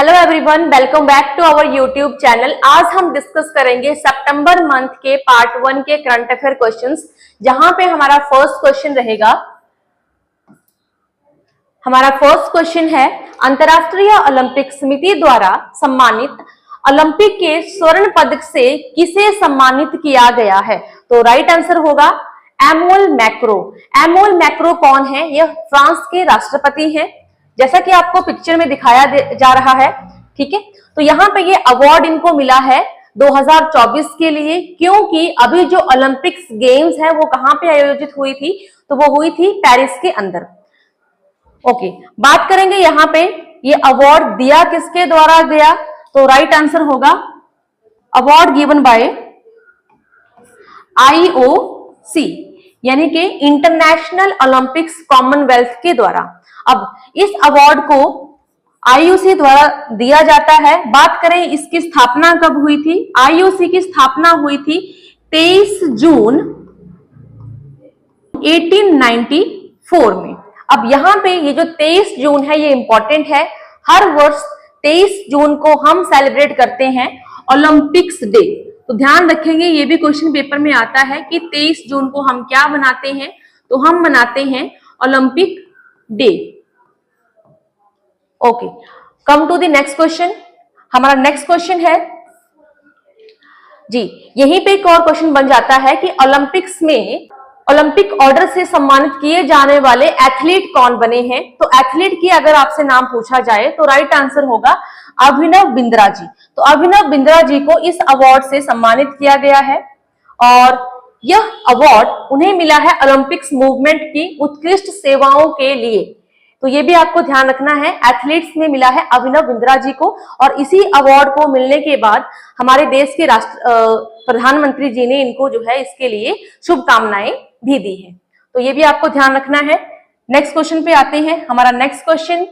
Hello everyone, welcome back to our YouTube channel. आज हम discuss करेंगे सितंबर मंथ के पार्ट 1 के करंट अफेयर क्वेश्चंस, जहां पे हमारा फर्स्ट क्वेश्चन रहेगा। हमारा फर्स्ट क्वेश्चन है, अंतरराष्ट्रीय ओलंपिक समिति द्वारा सम्मानित ओलंपिक के स्वर्ण पदक से किसे सम्मानित किया गया है? तो राइट आंसर होगा एमोल मैक्रो। एमोल मैक्रो कौन है? यह फ्रांस के राष्ट्रपति हैं, जैसा कि आपको पिक्चर में दिखाया जा रहा है। ठीक है, तो यहाँ पे ये अवार्ड इनको मिला है 2024 के लिए, क्योंकि अभी जो ओलंपिक्स गेम्स है वो कहाँ पे आयोजित हुई थी? तो वो हुई थी पेरिस के अंदर। ओके, बात करेंगे यहाँ पे ये अवार्ड दिया किसके द्वारा गया? तो राइट आंसर होगा अवार्ड गिवन बाय IOC, यानी कि इंटरनेशनल ओलंपिक्स कॉमनवेल्थ के द्वारा। अब इस अवार्ड को IOC द्वारा दिया जाता है। बात करें इसकी स्थापना कब हुई थी? IOC की स्थापना हुई थी 23 जून 1894 में। अब यहाँ पे ये जो 23 जून है ये इंपॉर्टेंट है। हर वर्ष 23 जून को हम सेलिब्रेट करते हैं ओलंपिक्स डे। तो ध्यान रखेंगे, ये भी क्वेश्चन पेपर में आता है कि 23 जून को हम क्या मनाते हैं? तो हम मनाते हैं Olympic day. Okay, come to the next question. हमारा नेक्स्ट क्वेश्चन है जी, यहीं पे एक और क्वेश्चन बन जाता है कि ओलंपिक्स में ओलंपिक ऑर्डर से सम्मानित किए जाने वाले एथलीट कौन बने हैं? तो एथलीट की अगर आपसे नाम पूछा जाए तो राइट आंसर होगा अभिनव बिंद्रा जी। तो अभिनव बिंद्रा जी को इस अवार्ड से सम्मानित किया गया है और यह अवार्ड उन्हें मिला है ओलंपिक्स मूवमेंट की उत्कृष्ट सेवाओं के लिए। तो ये भी आपको ध्यान रखना है, एथलीट्स में मिला है अभिनव बिंद्रा जी को, और इसी अवार्ड को मिलने के बाद हमारे देश के प्रधानमंत्री जी ने इनको जो है इसके लिए शुभकामनाएं भी दी है। तो ये भी आपको ध्यान रखना है। नेक्स्ट क्वेश्चन पे आते हैं। हमारा नेक्स्ट क्वेश्चन,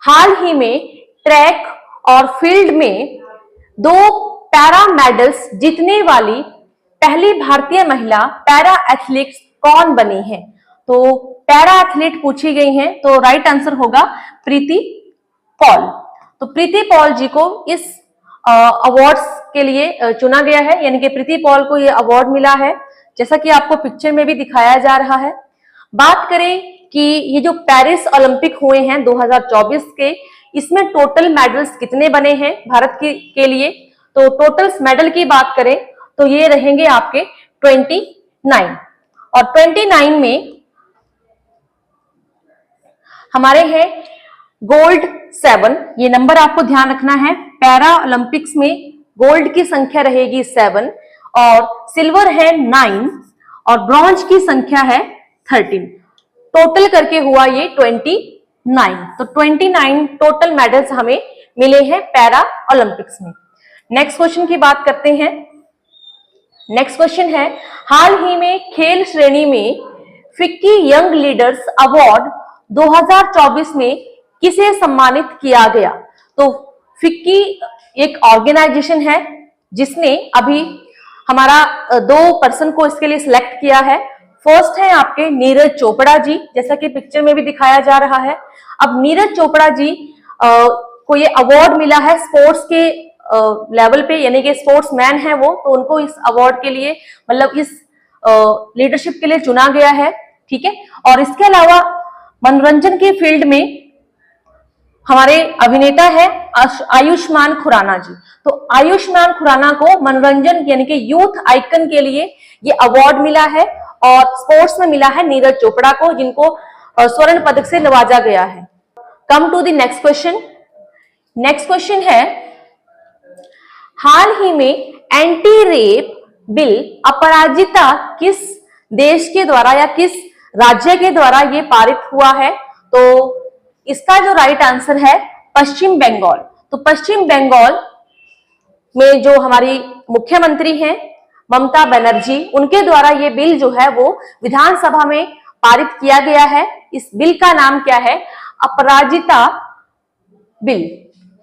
हाल ही में ट्रैक और फील्ड में 2 पैरा मेडल्स जीतने वाली पहली भारतीय महिला पैरा एथलीट कौन बनी है? तो पैरा एथलीट पूछी गई हैं, तो राइट आंसर होगा प्रीति पॉल। तो प्रीति पॉल जी को इस अवार्ड्स के लिए चुना गया है, यानी कि प्रीति पॉल को यह अवार्ड मिला है, जैसा कि आपको पिक्चर में भी दिखाया जा रहा है। बात करें कि ये जो पेरिस ओलंपिक हुए हैं 2024 के, इसमें टोटल मेडल्स कितने बने हैं भारत के लिए? तो टोटल मेडल की बात करें तो ये रहेंगे आपके 29, और 29 में हमारे हैं गोल्ड 7। ये नंबर आपको ध्यान रखना है। पैरा ओलंपिक्स में गोल्ड की संख्या रहेगी 7, और सिल्वर है 9, और ब्रॉन्ज की संख्या है 13। टोटल करके हुआ ये 29। तो 29 टोटल मेडल्स हमें मिले हैं पैरा ओलंपिक्स में। नेक्स्ट क्वेश्चन की बात करते हैं। नेक्स्ट क्वेश्चन है, हाल ही में खेल श्रेणी में फिक्की यंग लीडर्स अवार्ड 2024 में किसे सम्मानित किया गया? तो फिक्की एक ऑर्गेनाइजेशन है जिसने अभी हमारा 2 पर्सन को इसके लिए सिलेक्ट किया है। फर्स्ट है आपके नीरज चोपड़ा जी, जैसा कि पिक्चर में भी दिखाया जा रहा है। अब नीरज चोपड़ा जी को ये अवार्ड मिला है स्पोर्ट्स के लेवल पे, यानी कि स्पोर्ट्स मैन है वो, तो उनको इस अवार्ड के लिए, मतलब इस लीडरशिप के लिए चुना गया है। ठीक है, और इसके अलावा मनोरंजन के फील्ड में हमारे अभिनेता है आयुष्मान खुराना जी। तो आयुष्मान खुराना को मनोरंजन यानी कि यूथ आइकन के लिए ये अवार्ड मिला है, और स्पोर्ट्स में मिला है नीरज चोपड़ा को, जिनको स्वर्ण पदक से नवाजा गया है। Come to the next question. Next question है, हाल ही में एंटी रेप बिल अपराजिता किस देश के द्वारा या किस राज्य के द्वारा ये पारित हुआ है? तो इसका जो राइट आंसर है पश्चिम बंगाल। तो पश्चिम बंगाल में जो हमारी मुख्यमंत्री हैं ममता बनर्जी, उनके द्वारा ये बिल जो है वो विधानसभा में पारित किया गया है। इस बिल का नाम क्या है? अपराजिता बिल।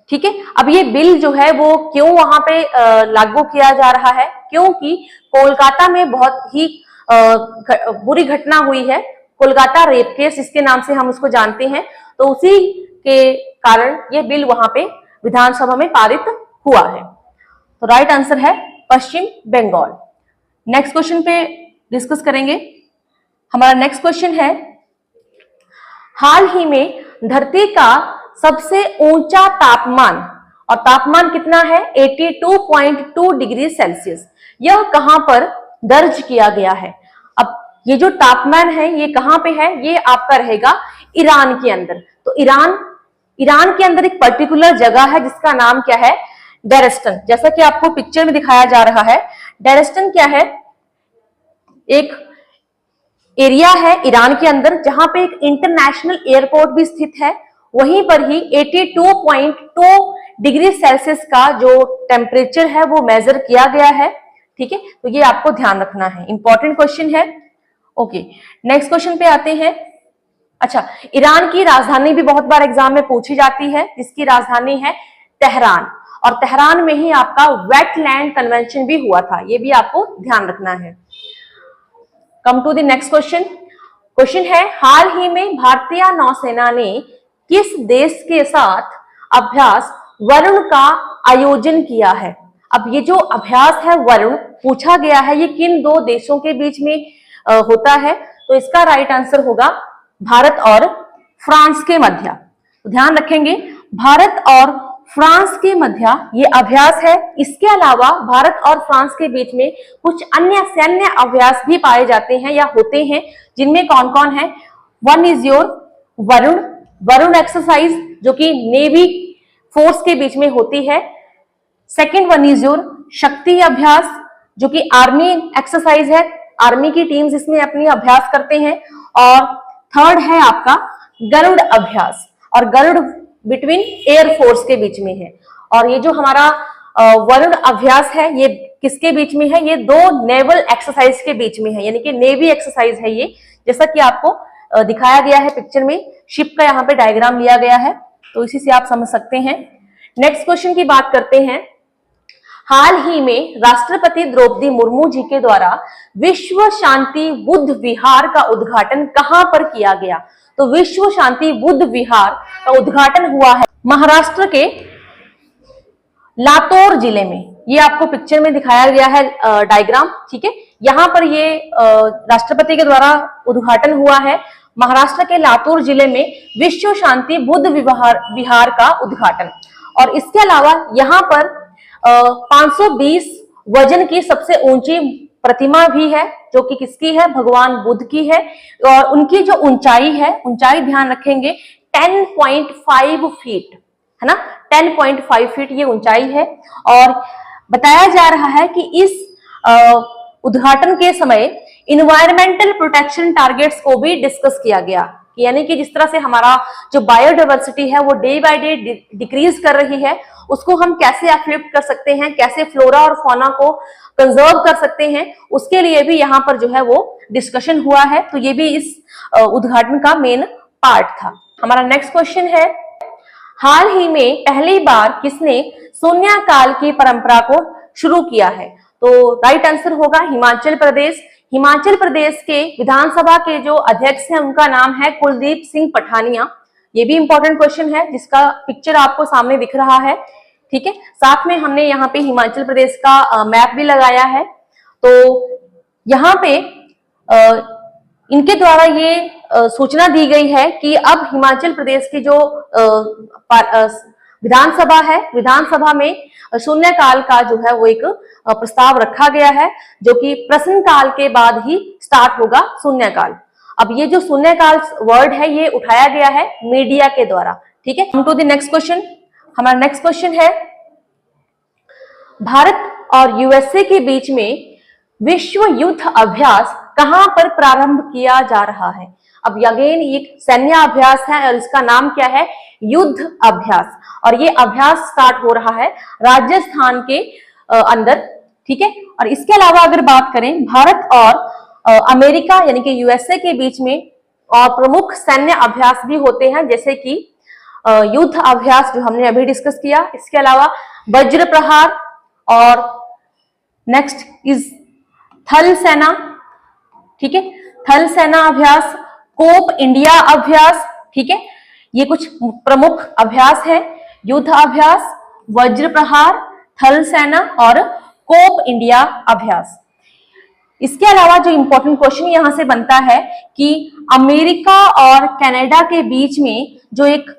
ठीक है, अब ये बिल जो है वो क्यों वहां पे लागू किया जा रहा है? क्योंकि कोलकाता में बहुत ही बुरी घटना हुई है, कोलकाता रेप केस इसके नाम से हम उसको जानते हैं। तो उसी के कारण ये बिल वहां पे विधानसभा में पारित हुआ है? तो राइट आंसर है पश्चिम बंगाल। नेक्स्ट क्वेश्चन पे डिस्कस करेंगे। हमारा नेक्स्ट क्वेश्चन है, हाल ही में धरती का सबसे ऊंचा तापमान, और तापमान कितना है 82.2 डिग्री सेल्सियस, यह कहां पर दर्ज किया गया है? अब ये जो तापमान है ये कहां पे है? ये आपका रहेगा ईरान के अंदर। तो ईरान के अंदर एक पर्टिकुलर जगह है जिसका नाम क्या है? डेरेस्टन। जैसा कि आपको पिक्चर में दिखाया जा रहा है, डेरेस्टन क्या है? एक एरिया है ईरान के अंदर जहां पे एक इंटरनेशनल एयरपोर्ट भी स्थित है। वहीं पर ही 82.2 डिग्री सेल्सियस का जो टेम्परेचर है वो मेजर किया गया है। ठीक है, तो ये आपको ध्यान रखना है, इंपॉर्टेंट क्वेश्चन है। ओके, नेक्स्ट क्वेश्चन पे आते हैं। अच्छा, ईरान की राजधानी भी बहुत बार एग्जाम में पूछी जाती है, जिसकी राजधानी है तेहरान, और तेहरान में ही आपका वेटलैंड कन्वेंशन भी हुआ था, ये भी आपको ध्यान रखना है। Come to the next question. Question है, हाल ही में भारतीय नौसेना ने किस देश के साथ अभ्यास वरुण का आयोजन किया है? अब ये जो अभ्यास है वरुण पूछा गया है, ये किन दो देशों के बीच में होता है? तो इसका राइट आंसर होगा भारत और फ्रांस के मध्य। तो ध्यान रखेंगे, भारत और फ्रांस के मध्य ये अभ्यास है। इसके अलावा भारत और फ्रांस के बीच में कुछ अन्य सैन्य अभ्यास भी पाए जाते हैं या होते हैं, जिनमें कौन कौन है? One is your Varun exercise, जो कि नेवी फोर्स के बीच में होती है। सेकेंड वन इज योर शक्ति अभ्यास, जो कि आर्मी एक्सरसाइज है, आर्मी की टीम्स इसमें अपनी अभ्यास करते हैं। और थर्ड है आपका गरुड़ अभ्यास, और गरुड़ बिटवीन एयर फोर्स के बीच में है। और ये जो हमारा वरुण अभ्यास है ये किसके बीच में है? ये दो नेवल एक्सरसाइज के बीच में है, यानी कि नेवी एक्सरसाइज है ये, जैसा कि आपको दिखाया गया है पिक्चर में। शिप का यहाँ पे डायग्राम लिया गया है, तो इसी से आप समझ सकते हैं। नेक्स्ट क्वेश्चन की बात करते हैं। हाल ही में राष्ट्रपति द्रौपदी मुर्मू जी के द्वारा विश्व शांति बुद्ध विहार का उद्घाटन कहां पर किया गया? तो विश्व शांति बुद्ध विहार का उद्घाटन हुआ है महाराष्ट्र के लातूर जिले में। ये आपको पिक्चर में दिखाया गया है डायग्राम। ठीक है, यहाँ पर ये राष्ट्रपति के द्वारा उद्घाटन हुआ है महाराष्ट्र के लातूर जिले में विश्व शांति बुद्ध विहार का उद्घाटन। और इसके अलावा यहाँ पर 520 वजन की सबसे ऊंची प्रतिमा भी है, जो कि किसकी है? भगवान बुद्ध की है। और उनकी जो ऊंचाई है, ऊंचाई ध्यान रखेंगे 10.5 फीट है ना, 10.5 फीट ये ऊंचाई है। और बताया जा रहा है कि इस उद्घाटन के समय इन्वायरमेंटल प्रोटेक्शन टारगेट्स को भी डिस्कस किया गया, यानी कि जिस तरह से हमारा जो बायोडाइवर्सिटी है वो डे बाय डे डिक्रीज कर रही है, उसको हम कैसे अफ्लिफ्ट कर सकते हैं, कैसे फ्लोरा और फौना को कंजर्व कर सकते हैं, उसके लिए भी यहाँ पर जो है वो डिस्कशन हुआ है। तो ये भी इस उद्घाटन का मेन पार्ट था। हमारा नेक्स्ट क्वेश्चन है, हाल ही में पहली बार किसने शून्यकाल की परंपरा को शुरू किया है? तो राइट आंसर होगा हिमाचल प्रदेश। हिमाचल प्रदेश के विधानसभा के जो अध्यक्ष हैं उनका नाम है कुलदीप सिंह पठानिया। ये भी इंपॉर्टेंट क्वेश्चन है जिसका पिक्चर आपको सामने दिख रहा है। ठीक है, साथ में हमने यहाँ पे हिमाचल प्रदेश का मैप भी लगाया है। तो यहाँ पे इनके द्वारा ये सूचना दी गई है कि अब हिमाचल प्रदेश की जो विधानसभा है, विधानसभा में शून्यकाल का जो है वो एक प्रस्ताव रखा गया है, जो कि प्रश्न काल के बाद ही स्टार्ट होगा शून्यकाल। अब ये जो शून्यकाल वर्ड है ये उठाया गया है मीडिया के द्वारा। ठीक है, come to the next question. हमारा नेक्स्ट क्वेश्चन है, भारत और यूएसए के बीच में विश्व युद्ध अभ्यास कहां पर प्रारंभ किया जा रहा है? अब अगेन एक सैन्य अभ्यास है और इसका नाम क्या है? युद्ध अभ्यास। और ये अभ्यास स्टार्ट हो रहा है राजस्थान के अंदर। ठीक है, और इसके अलावा अगर बात करें भारत और अमेरिका यानी कि यूएसए के बीच में और प्रमुख सैन्य अभ्यास भी होते हैं, जैसे कि युद्ध अभ्यास जो हमने अभी डिस्कस किया। इसके अलावा वज्र प्रहार और नेक्स्ट इज थल सेना। ठीक है, थल सेना अभ्यास, कोप इंडिया अभ्यास। ठीक है, ये कुछ प्रमुख अभ्यास है युद्ध अभ्यास, वज्र प्रहार, थल सेना और कोप इंडिया अभ्यास। इसके अलावा जो इंपॉर्टेंट क्वेश्चन यहां से बनता है कि अमेरिका और कनाडा के बीच में जो एक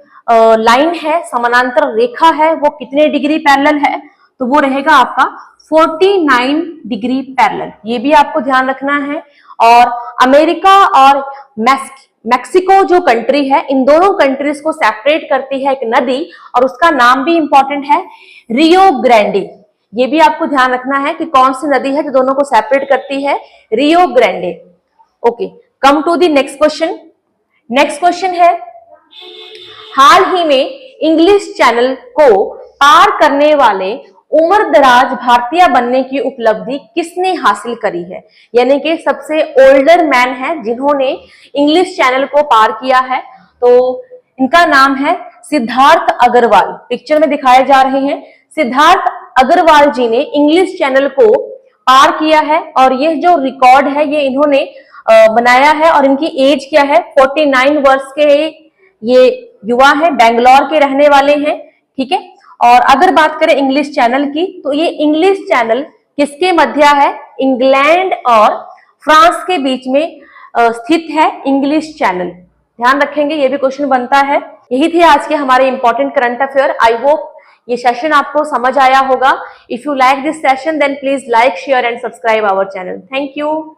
लाइन है, समानांतर रेखा है, वो कितने डिग्री पैरेलल है? तो वो रहेगा आपका 49 डिग्री पैरेलल। ये भी आपको ध्यान रखना है। और अमेरिका और मैक्सिको जो कंट्री है, इन दोनों कंट्रीज को सेपरेट करती है एक नदी, और उसका नाम भी इंपॉर्टेंट है, रियो ग्रैंडे। ये भी आपको ध्यान रखना है कि कौन सी नदी है जो दोनों को सेपरेट करती है, Rio Grande. Okay, come to the next question. Next question है, हाल ही में इंग्लिश चैनल को पार करने वाले उम्रदराज भारतीय बनने की उपलब्धि किसने हासिल करी है? यानी कि सबसे ओल्डर मैन है जिन्होंने इंग्लिश चैनल को पार किया है। तो इनका नाम है सिद्धार्थ अग्रवाल। पिक्चर में दिखाए जा रहे हैं, सिद्धार्थ अग्रवाल जी ने इंग्लिश चैनल को पार किया है, और यह जो रिकॉर्ड है ये इन्होंने बनाया है। और इनकी एज क्या है? 49 वर्ष के ये युवा है, बेंगलोर के रहने वाले हैं। ठीक है। और अगर बात करें इंग्लिश चैनल की, तो ये इंग्लिश चैनल किसके मध्य है? इंग्लैंड और फ्रांस के बीच में स्थित है इंग्लिश चैनल। ध्यान रखेंगे, ये भी क्वेश्चन बनता है। यही थे आज के हमारे important current affair. I hope ये सेशन आपको समझ आया होगा। If you like this session then please like, share and subscribe our channel. Thank you.